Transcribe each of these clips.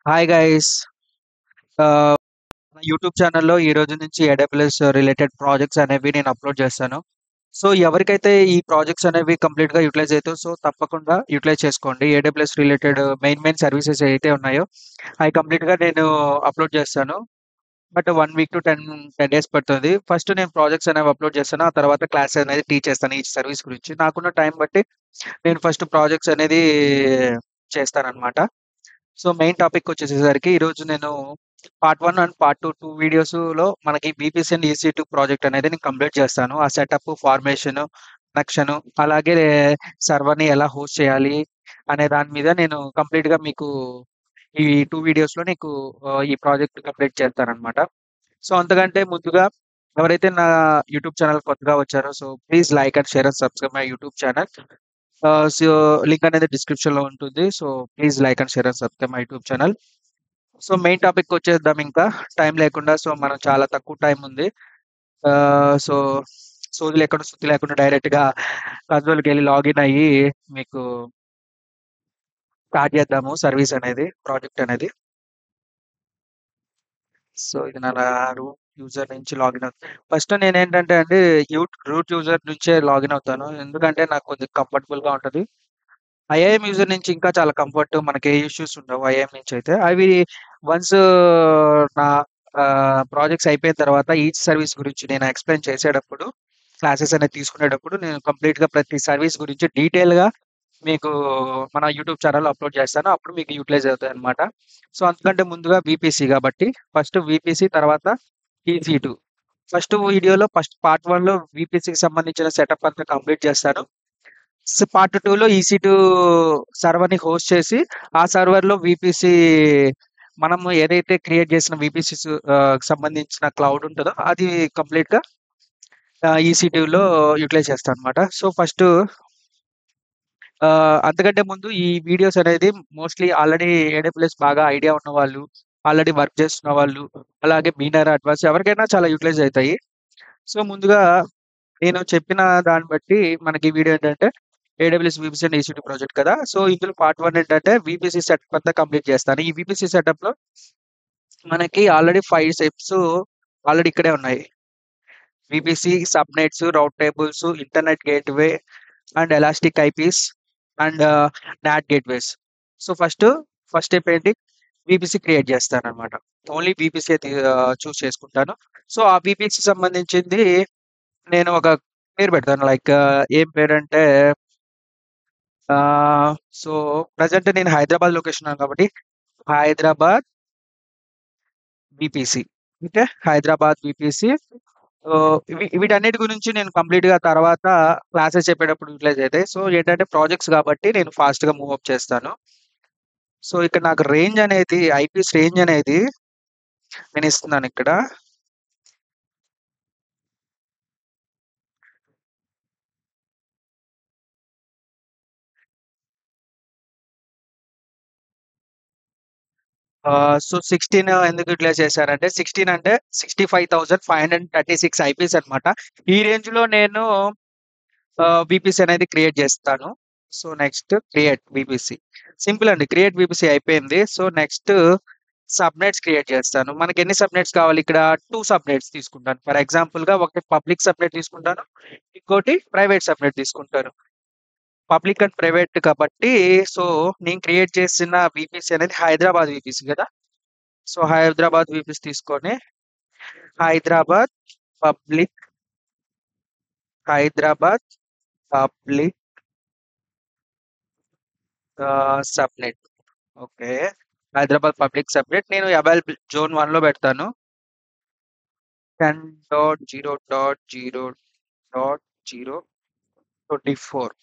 Hi guys. నా YouTube ఛానల్లో ఈ రోజు నుంచి ఏడబ్ల్యూఎస్ రిలేటెడ్ ప్రాజెక్ట్స్ అనేవి నేను అప్లోడ్ చేస్తాను. సో ఎవరికైతే ఈ ప్రాజెక్ట్స్ అనేవి కంప్లీట్‌గా యూటిలైజ్ అయితాయో సో తప్పకుండా యూటిలైజ్ చేసుకోండి. ఏడబ్ల్యూఎస్ రిలేటెడ్ మెయిన్ సర్వీసెస్ ఏవైతే ఉన్నాయో అవి కంప్లీట్‌గా నేను అప్లోడ్ చేస్తాను. బట్ 1 వీక్ టు 10 డేస్ పడుతుంది. ఫస్ట్ నేను ప్రాజెక్ట్స్ అనేవి అప్లోడ్ చేస్తాను. ఆ తర్వాత క్లాస్ అనేది టీచ్ చేస్తాను ఈ సర్వీస్ గురించి. నాకున్న టైం బట్టి నేను ఫస్ట్ ప్రాజెక్ట్స్ అనేది చేస్తాననమాట. సో మెయిన్ టాపిక్ వచ్చేసేసరికి ఈరోజు నేను పార్ట్ 1 అండ్ పార్ట్ 2 వీడియోస్‌లో మనకి బీపీసీ అండ్ ఈసీ2 ప్రాజెక్ట్ అనేది నేను కంప్లీట్ చేస్తాను. ఆ సెటప్, ఫార్మేషను, కనెక్షను అలాగే సర్వర్‌ని ఎలా హోస్ట్ చేయాలి అనే దాని మీద నేను కంప్లీట్‌గా మీకు ఈ 2 వీడియోస్‌లో నీకు ఈ ప్రాజెక్ట్ కంప్లీట్ చేస్తాననమాట. సో అంతకంటే ముందుగా ఎవరైతే నా యూట్యూబ్ ఛానల్ కొత్తగా వచ్చారో so please like and share and subscribe my YouTube channel. So link అనేది డిస్క్రిప్షన్‌లో ఉంటుంది. So please like and share and subscribe my YouTube channel. So main topic వచ్చేద్దాం ఇంకా టైం లేకుండా. సో మనం చాలా తక్కువ టైం ఉంది. సో సోది లేకుండా సుత్తి లేకుండా డైరెక్ట్‌గా కన్సోల్‌కెళ్ళి లాగిన్ అయ్యి మీకు స్టార్ట్ చేద్దాము సర్వీస్ అనేది, ప్రాజెక్ట్ అనేది. సో ఇది నా రూట్ యూజర్ నుంచి లాగిన్ అవుతాను. ఫస్ట్ నేనేంటంటే అండి రూట్ యూజర్ నుంచే లాగిన్ అవుతాను. ఎందుకంటే నాకు కొద్దిగా కంఫర్టబుల్‌గా ఉంటది. ఐఐఎం యూజర్ నుంచి ఇంకా చాలా కంఫర్ట్. మనకి ఏ ఇష్యూస్ ఉండవు ఐఐఎం నుంచి అయితే. అవి వన్స్ నా ప్రాజెక్ట్స్ అయిపోయిన తర్వాత ఈచ్ సర్వీస్ గురించి నేను ఎక్స్‌ప్లెయిన్ చేసేటప్పుడు, క్లాసెస్ అనేది తీసుకునేటప్పుడు నేను కంప్లీట్‌గా ప్రతి సర్వీస్ గురించి డీటెయిల్‌గా మీకు మన యూట్యూబ్ ఛానెల్‌లో అప్‌లోడ్ చేస్తాను. అప్పుడు మీకు యూటిలైజ్ అవుతాయన్నమాట. సో, అంతకంటే ముందుగా వీపీసీ కాబట్టి ఫస్ట్ వీపీసీ తర్వాత ఈసీ2. ఫస్ట్ పార్ట్ 1లో వీపీసీకి సంబంధించిన సెటప్ అంతా కంప్లీట్ చేస్తాను. పార్ట్ 2లో ఈసీ2 సర్వర్‌ని హోస్ట్ చేసి, ఆ సర్వర్‌లో వీపీసీ మనము ఏదైతే క్రియేట్ చేసిన సంబంధించిన క్లౌడ్ ఉంటదో అది కంప్లీట్‌గా ఈసీ2లో యుటిలైజ్ చేస్తానన్నమాట. సో, అంతకంటే ముందు ఈ వీడియోస్ అనేది మోస్ట్‌లీ ఆల్రెడీ ఏడబ్ల్యూఎస్ బాగా ఐడియా ఉన్నవాళ్ళు, ఆల్రెడీ వర్క్ చేస్తున్న వాళ్ళు, అలాగే బిగినర్, అడ్వాన్స్ ఎవరికైనా చాలా యుటిలైజ్ అయితాయి. సో, ముందుగా నేను చెప్పిన దాన్ని బట్టి మనకి ఈ వీడియో ఏంటంటే ఏడబ్ల్యూఎస్ వీపీసీ అండ్ ఈసీ2 ప్రాజెక్ట్ కదా! సో, ఇందులో పార్ట్ 1 ఏంటంటే వీపీసీ సెటప్ అంతా కంప్లీట్ చేస్తాను. ఈ వీపీసీ సెటప్‌లో మనకి ఆల్రెడీ 5 స్టెప్స్ ఆల్రెడీ ఇక్కడే ఉన్నాయి. VPC, subnets, route tables, internet gateway and elastic IPs and NAT gateways. So, first step ఏంటి? వీపీసీ క్రియేట్ చేస్తాననమాట. ఓన్లీ వీపీసీ చూజ్ చేసుకుంటాను. సో, ఆ వీపీసీకి సంబంధించింది నేను ఒక పేరు పెడతాను. లైక్ ఏం పేరంటే ఆహ్, సో, ప్రెజెంట్ నేను హైదరాబాద్ లొకేషన్ ఉన్నాను కాబట్టి Hyderabad VPC. Okay. Hyderabad VPC. వీటన్నిటి గురించి నేను కంప్లీట్‌గా తర్వాత క్లాసెస్ చెప్పేటప్పుడు యూటిలైజ్ అయితాయి. సో, ఏంటంటే ప్రాజెక్ట్స్ కాబట్టి నేను ఫాస్ట్‌గా మూవ్ అప్ చేస్తాను. సో, ఇక్కడ నాకు ఐపీస్ రేంజ్ అనేది నేనిస్తున్నానిక్కడ. సో, 16 ఎందుకు యూటిలైజ్ చేశారంటే 16 అంటే 65,536 ఐపీస్ అన్నమాట. ఈ రేంజ్‌లో నేను వీపీసీ అనేది క్రియేట్ చేస్తాను. So, next create VPC. Simple అండి. క్రియేట్ వీపీసీ అయిపోయింది. సో, నెక్స్ట్ సబ్‌నెట్స్ క్రియేట్ చేస్తాను. మనకెన్ని సబ్‌నెట్స్ కావాలి ఇక్కడ 2 సబ్‌నెట్స్ తీసుకుంటాను. ఫర్ ఎగ్జాంపుల్‌గా ఒకటి పబ్లిక్ సబ్‌నెట్ తీసుకుంటాను. ఇంకోటి ప్రైవేట్ సబ్‌నెట్ తీసుకుంటాను. పబ్లిక్ అండ్ ప్రైవేట్ కాబట్టి సో, నేను క్రియేట్ చేసిన వీపీసీ అనేది హైదరాబాద్ వీపీసీ కదా! సో, హైదరాబాద్ వీపీసీ తీసుకొని Hyderabad public, Hyderabad public subnet. Okay. Hyderabad public subject నేను అవైలబుల్ జోన్ 1లో పెడతాను. 10.0.0.024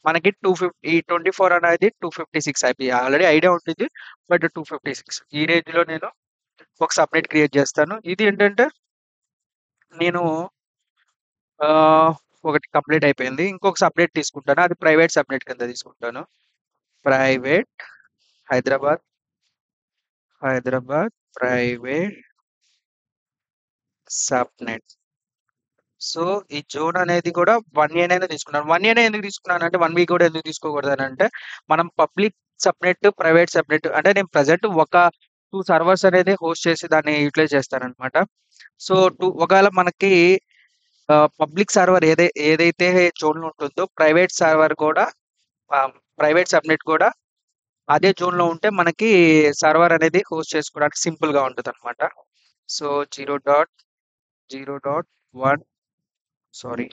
మనకి 24 అనేది 256 ఐపీ ఆల్రెడీ ఐడియా ఉంటుంది. బట్ 256 ఈ రేంజ్‌లో నేను ఒక సబ్‌నెట్ క్రియేట్ చేస్తాను. ఇది ఏంటంటే నేను ఆహ్, ఒకటి కంప్లీట్ అయిపోయింది. ఇంకొక సబ్‌నెట్ తీసుకుంటాను. అది ప్రైవేట్ సబ్‌నెట్ కింద తీసుకుంటాను. Private Hyderabad, Hyderabad private subnet. So, ఈ జోన్ అనేది కూడా 1 ఇయర్‌నైనా తీసుకున్నాను. 1 ఇయర్‌నే ఎందుకు తీసుకున్నానంటే 1 వీక్ కూడా ఎందుకు తీసుకోకూడదనంటే, మనం సబ్‌నెట్, ప్రైవేట్ సబ్‌నెట్ అంటే నేను ప్రెజెంట్ ఒక 2 సర్వర్స్ అనేది హోస్ట్ చేసి దాన్ని యుటిలైజ్ చేస్తాననమాట. సో, ఒకవేళ మనకి పబ్లిక్ సర్వర్ ఏదైతే జోన్‌లో ఉంటుందో ప్రైవేట్ సబ్‌నెట్ కూడా అదే జోన్‌లో ఉంటే మనకి సర్వర్ అనేది హోస్ట్ చేసుకోవడానికి సింపుల్‌గా ఉంటదనమాట. సో, 0.0.1 సారీ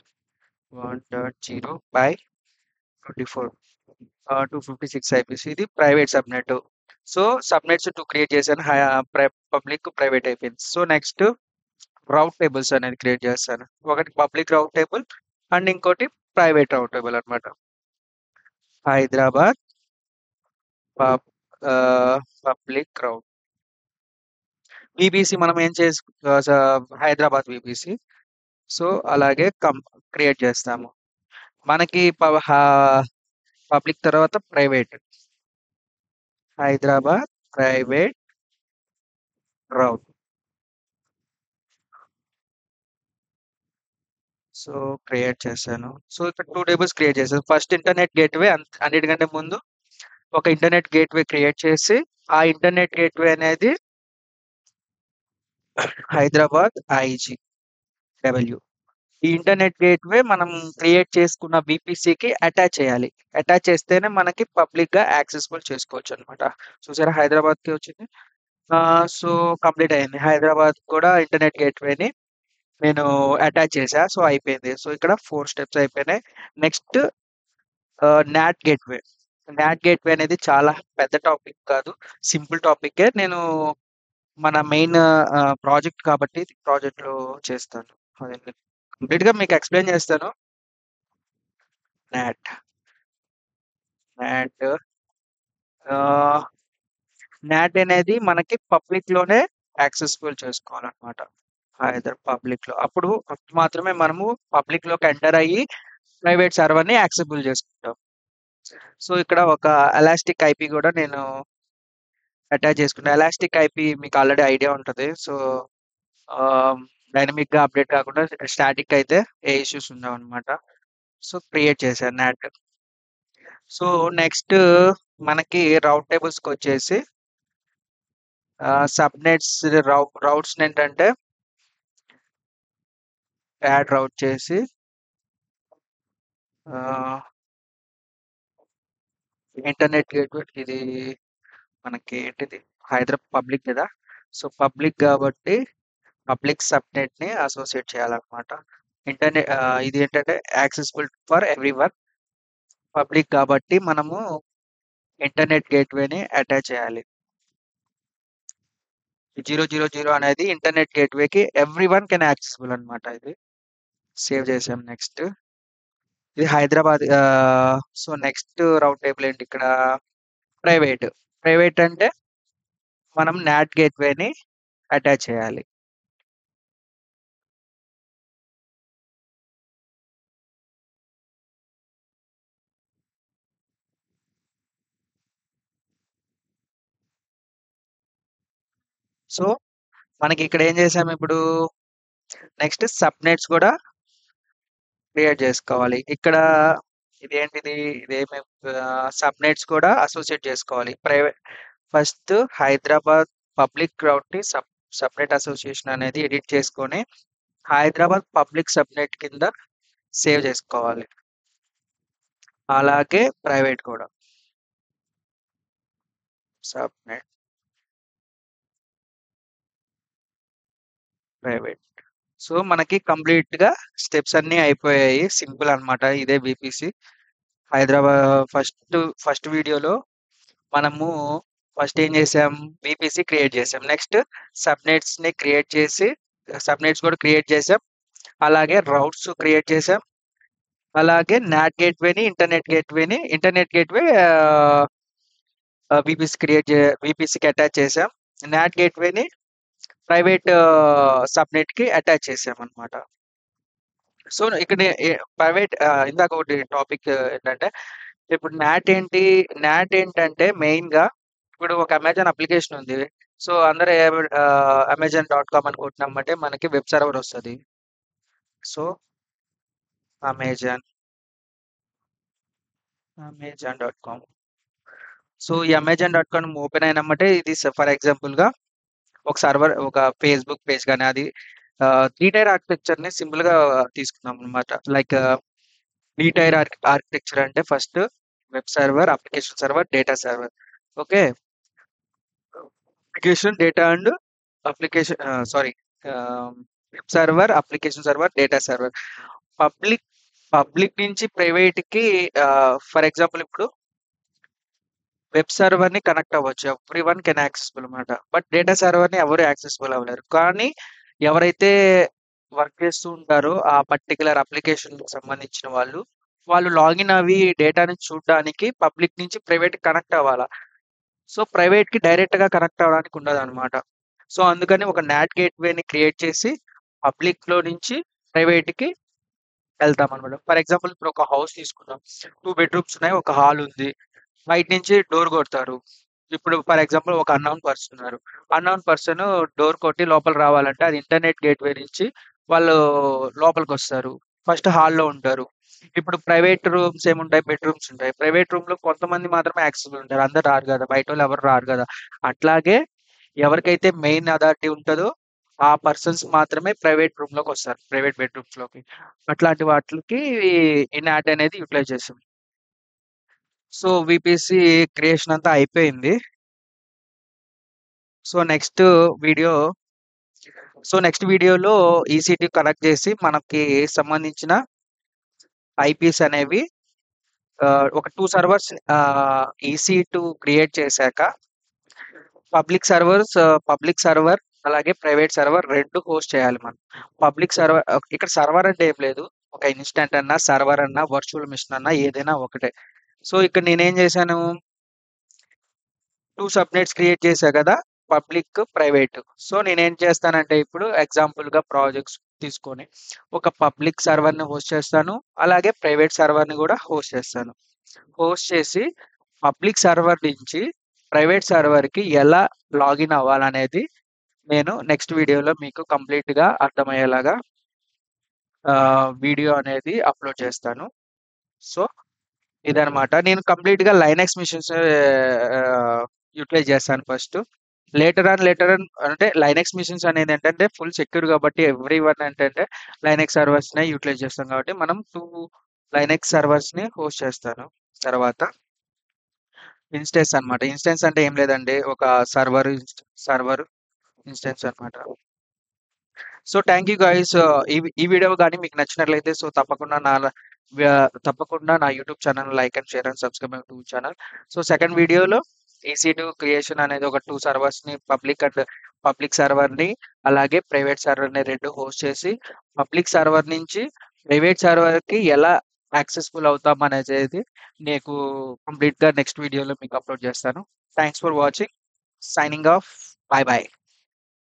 1.0/24 256 ఐపీసీ ఇది private subnet. So, subnets 2 create చేశాను. పబ్లిక్, ప్రైవేట్ అయిపోయింది. సో, నెక్స్ట్ రౌట్ టేబుల్స్ అనేది క్రియేట్ చేస్తాను. ఒకటి పబ్లిక్ రౌట్ టేబుల్ అండ్ ఇంకోటి ప్రైవేట్ రౌట్ టేబుల్ అనమాట. హైదరాబాద్ పబ్ పబ్లిక్ రౌట్ వీబీసీ మనం ఏం చేసు హైదరాబాద్ వీబీసీ. సో, అలాగే క్రియేట్ చేస్తాము. మనకి పబ్లిక్ తర్వాత ప్రైవేట్. హైదరాబాద్ ప్రైవేట్ రౌట్. సో, క్రియేట్ చేశాను. సో, ఇక్కడ 2 టేబుల్స్ క్రియేట్ చేశాను. ఫస్ట్ ఇంటర్నెట్ గేట్‌వే అన్నిటికంటే ముందు ఒక ఇంటర్నెట్ గేట్‌వే క్రియేట్ చేసి, ఆ ఇంటర్నెట్ గేట్‌వే అనేది హైదరాబాద్ ఐజీడబ్ల్యూ. ఈ ఇంటర్నెట్ గేట్‌వే మనం క్రియేట్ చేసుకున్న వీపీసీకి అటాచ్ చేయాలి. అటాచ్ చేస్తేనే మనకి పబ్లిక్‌గా యాక్సెసిబుల్ చేసుకోవచ్చనమాట. చూసారా హైదరాబాద్‌కి వచ్చింది. సో, కంప్లీట్ అయింది. హైదరాబాద్ కూడా ఇంటర్నెట్ గేట్‌వేని నేను అటాచ్ చేశా. సో, అయిపోయింది. సో, ఇక్కడ 4 స్టెప్స్ అయిపోయినాయి. Next not gateway. Not gateway అనేది చాలా పెద్ద టాపిక్ కాదు. సింపుల్ టాపిక్కే. నేను మన మెయిన్ ప్రాజెక్ట్ కాబట్టి ప్రాజెక్ట్‌లో చేస్తాను. అదండి. కంప్లీట్‌గా మీకు ఎక్స్‌ప్లెయిన్ చేస్తాను. నాట్, నాట్ ఆహ్, నాట్ అనేది మనకి పబ్లిక్‌లోనే యాక్సెసిబుల్ చేసుకోవాలనమాట. పబ్లిక్‌లో. అప్పుడు మాత్రమే మనము పబ్లిక్‌లోకి ఎంటర్ అయ్యి ప్రైవేట్ సర్వర్‌ని యాక్సెసిబుల్ చేసుకుంటాం. సో, ఇక్కడ ఒక ఎలాస్టిక్ ఐపీ గూడా నేను అటాచ్ చేసుకున్నా. ఎలాస్టిక్ ఐపీ మీకు ఆల్రెడీ ఐడియా ఉంటది. సో, ఆహ్, డైనమిక్‌గా అప్‌డేట్ కాకుండా స్టాటిక్ అయితే ఏ ఇష్యూస్ ఉండవనమాట. సో, క్రియేట్ చేశాను నాట్. సో, నెక్స్ట్ మనకి రౌట్ టేబుల్స్‌కొచ్చేసి సబ్‌నెట్స్ రౌట్స్‌నేంటంటే యాడ్ రౌట్ చేసి ఆహ్, ఇంటర్నెట్ గేట్‌వే ఇది మనకి ఏంటిది పబ్లిక్ గదా! సో, పబ్లిక్ గాబట్టి పబ్లిక్ సబ్‌నెట్‌ని అసోసియేట్ చేయాలనమాట. ఇది ఏంటంటే యాక్సెసిబుల్ ఫర్ ఎవ్రీవన్. పబ్లిక్ కాబట్టి మనము ఇంటర్నెట్ గేట్‌వేని అటాచ్ చేయాలి. 000 అనేది ఇంటర్నెట్ గేట్‌వేకి ఎవ్రీవన్ కెన్ యాక్సెసిబుల్ అనమాట ఇది. సేవ్ చేసాం నెక్స్ట్. ఇది హైదరాబాద్ సో, నెక్స్ట్ రౌట్ టేబుల్ ఏంటి ఇక్కడ ప్రైవేట్. ప్రైవేట్ అంటే మనం నాట్ గేట్‌వేని అటాచ్ చేయాలి. సో, మనకి ఇక్కడ ఏం చేసాము ఇప్పుడు నెక్స్ట్ సబ్‌నెట్స్ గూడా క్రియేట్ చేసుకోవాలి. ఇక్కడ ఇదేంటిది ఇదేమి సబ్‌నెట్స్ కూడా అసోసియేట్ చేసుకోవాలి. ఫస్ట్ హైదరాబాద్ పబ్లిక్ క్రౌడ్‌ని సబ్‌నెట్ అసోసియేషన్ అనేది ఎడిట్ చేసుకొని హైదరాబాద్ పబ్లిక్ సబ్‌నెట్ కింద సేవ్ చేసుకోవాలి. అలాగే ప్రైవేట్ కూడా. Subnet private. సో, మనకి కంప్లీట్‌గా స్టెప్స్ అన్నీ అయిపోయాయి. సింపుల్ అన్నమాట. ఇదే బీపీసీ. ఫస్ట్ వీడియోలో మనము ఫస్ట్ ఏం చేసాం? బీపీసీ క్రియేట్ చేసాం. నెక్స్ట్ సబ్‌నెట్స్ కూడా క్రియేట్ చేసాం. అలాగే రౌట్స్ క్రియేట్ చేసాం. అలాగే నాట్ గేట్‌వేని, ఇంటర్నెట్ గేట్‌వే వీపీసీకి అటాచ్ చేసాం. నాట్ గేట్‌వేని ప్రైవేట్ సబ్‌నెట్‌కి అటాచ్ చేసామన్నమాట. సో, ఇక్కడ ఇందాక ఒకటి టాపిక్ ఏంటంటే, ఇప్పుడు నాట్ ఏంటంటే మెయిన్‌గా ఇప్పుడు ఒక అమెజాన్ అప్లికేషన్ ఉంది. సో, అందరూ అమెజాన్ డాట్ కామ్ అని కొట్టినామంటే మనకి వెబ్ సర్వర్ వస్తది. So, Amazon, Amazon dot com. So ఈ అమెజాన్.కామ్ ఓపెన్ అయినమ్మటే ఇది ఫర్ ఎగ్జాంపుల్‌గా ఒక సర్వర్ ఒక ఫేస్‌బుక్ పేజ్ గాని అది 3 టైర్ ఆర్కిటెక్చర్‌ని సింపుల్‌గా తీసుకున్నామనమాట. లైక్ 3 టైర్ ఆర్కిటెక్చర్ అంటే first web server, application server, data server. Okay. Application, data and application sorry web server, application server, data server. Public public నుంచి ప్రైవేట్‌కి for example ఇప్పుడు web సర్వర్‌ని connect అవ్వచ్చు. Everyone can accessible అనమాట. But data సర్వర్‌ని ఎవరు accessible అవ్వలేరు. కానీ ఎవరైతే work చేస్తూ ఉంటారో ఆ పర్టిక్యులర్ అప్లికేషన్‌కి సంబంధించిన వాళ్ళు లాగిన్ అవి డేటాని చూడడానికి పబ్లిక్ నుంచి ప్రైవేట్‌కి కనెక్ట్ అవ్వాలా. సో, ప్రైవేట్‌కి డైరెక్ట్‌గా కనెక్ట్ అవ్వడానికి ఉండదనమాట. సో, అందుకని ఒక నాట్ గేట్‌వేని క్రియేట్ చేసి పబ్లిక్‌లో నుంచి ప్రైవేట్‌కి ఎళ్తామనమాట. ఫర్ ఎగ్జాంపుల్ ఇప్పుడు ఒక హౌస్ తీసుకుందాం. 2 బెడ్‌రూమ్స్ ఉన్నాయి. ఒక హాల్ ఉంది. బయట నుంచి డోర్ కొడతారు. ఇప్పుడు ఫర్ ఎగ్జాంపుల్ ఒక అన్‌నోన్ పర్సన్ ఉన్నారు. అన్‌నోన్ పర్సన్ డోర్ కొట్టి లోపలికి రావాలంటే అది ఇంటర్నెట్ గేట్‌వే నుంచి వాళ్ళు లోపలికొస్తారు. ఫస్ట్ హాల్‌లో ఉంటారు. ఇప్పుడు ప్రైవేట్ రూమ్స్ ఏముంటాయి? బెడ్‌రూమ్స్ ఉంటాయి. ప్రైవేట్ రూమ్‌లో కొంతమంది మాత్రమే యాక్సెసిబుల్ ఉంటారు. అందరూ రారు గదా! బయటోళ్ళు ఎవరు రారు గదా! అట్లాగే ఎవరికైతే మెయిన్ అథారిటీ ఉంటదో ఆ పర్సన్స్ మాత్రమే ప్రైవేట్ రూమ్‌లోకొస్తారు. ప్రైవేట్ బెడ్‌రూమ్స్‌లోకి. అట్లాంటి వాటిలకి ఈ నాట్ అనేది యుటిలైజ్ చేస్తాం. సో, వీపీసీ క్రియేషన్ అంతా అయిపోయింది. సో, వీడియో నెక్స్ట్ వీడియోలో ఈసీ2 కనెక్ట్ చేసి మనకి సంబంధించిన ఐపీస్ అనేవి ఒక 2 సర్వర్స్ ఈసీ2 క్రియేట్ చేశాక పబ్లిక్ సర్వర్ అలాగే ప్రైవేట్ సర్వర్ 2 హోస్ట్ చేయాలి మనం. పబ్లిక్ సర్వర్ ఇక్కడ సర్వర్ అంటే ఏం లేదు. ఒక ఇన్‌స్టాంట్ అన్నా, సర్వర్ అన్నా, వర్చువల్ మెషిన్ అన్నా ఏదైనా ఒకటే. సో, ఇక్కడ నేనేం చేశాను 2 సబ్‌నెట్స్ క్రియేట్ చేశా కదా! Public, private. సో, నేనేం చేస్తానంటే ఇప్పుడు ఎగ్జాంపుల్‌గా ప్రాజెక్ట్స్ తీసుకొని ఒక పబ్లిక్ సర్వర్‌ని హోస్ట్ చేస్తాను. అలాగే ప్రైవేట్ సర్వర్‌ని గూడా హోస్ట్ చేస్తాను. హోస్ట్ చేసి పబ్లిక్ సర్వర్ నుంచి ప్రైవేట్ సర్వర్‌కి ఎలా లాగిన్ అవ్వాలనేది నేను నెక్స్ట్ వీడియోలో మీకు కంప్లీట్‌గా అర్థమయ్యేలాగా వీడియో అనేది అప్‌లోడ్ చేస్తాను. సో, ఇదనమాట. నేను కంప్లీట్‌గా లైనక్స్ మిషన్స్ యుటిలైజ్ చేస్తాను ఫస్టు. లేటర్ ఆన్ అంటే లైనక్స్ మిషన్స్ అనేదేంటంటే ఫుల్ సెక్యూర్ కాబట్టి ఎవ్రీవన్ ఏంటంటే లైనక్స్ సర్వర్స్‌నే యుటిలైజ్ చేస్తాం కాబట్టి మనం 2 లైనక్స్ సర్వర్స్‌ని హోస్ట్ చేస్తాను. తర్వాత ఇన్‌స్టెన్స్ అనమాట. ఇన్‌స్టెన్స్ అంటే ఏం లేదండి. ఒక సర్వర్ ఇన్‌స్టెన్స్ అనమాట. So, thank you guys. ఈ వీడియో గాని మీకు నచ్చినట్లయితే సో, తప్పకుండా నా YouTube channel like and share and subscribe my YouTube channel. So, second వీడియోలో ఈసీ2 క్రియేషన్ అనేది ఒక 2 సర్వర్స్‌ని పబ్లిక్ సర్వర్‌ని అలాగే ప్రైవేట్ సర్వర్‌ని 2 హోస్ట్ చేసి పబ్లిక్ సర్వర్ నుంచి ప్రైవేట్ సర్వర్‌కి ఎలా యాక్సెసిబుల్ అవుతామనేది నీకు కంప్లీట్‌గా నెక్స్ట్ వీడియోలో మీకు అప్‌లోడ్ చేస్తాను. Thanks for watching. Signing off. By by.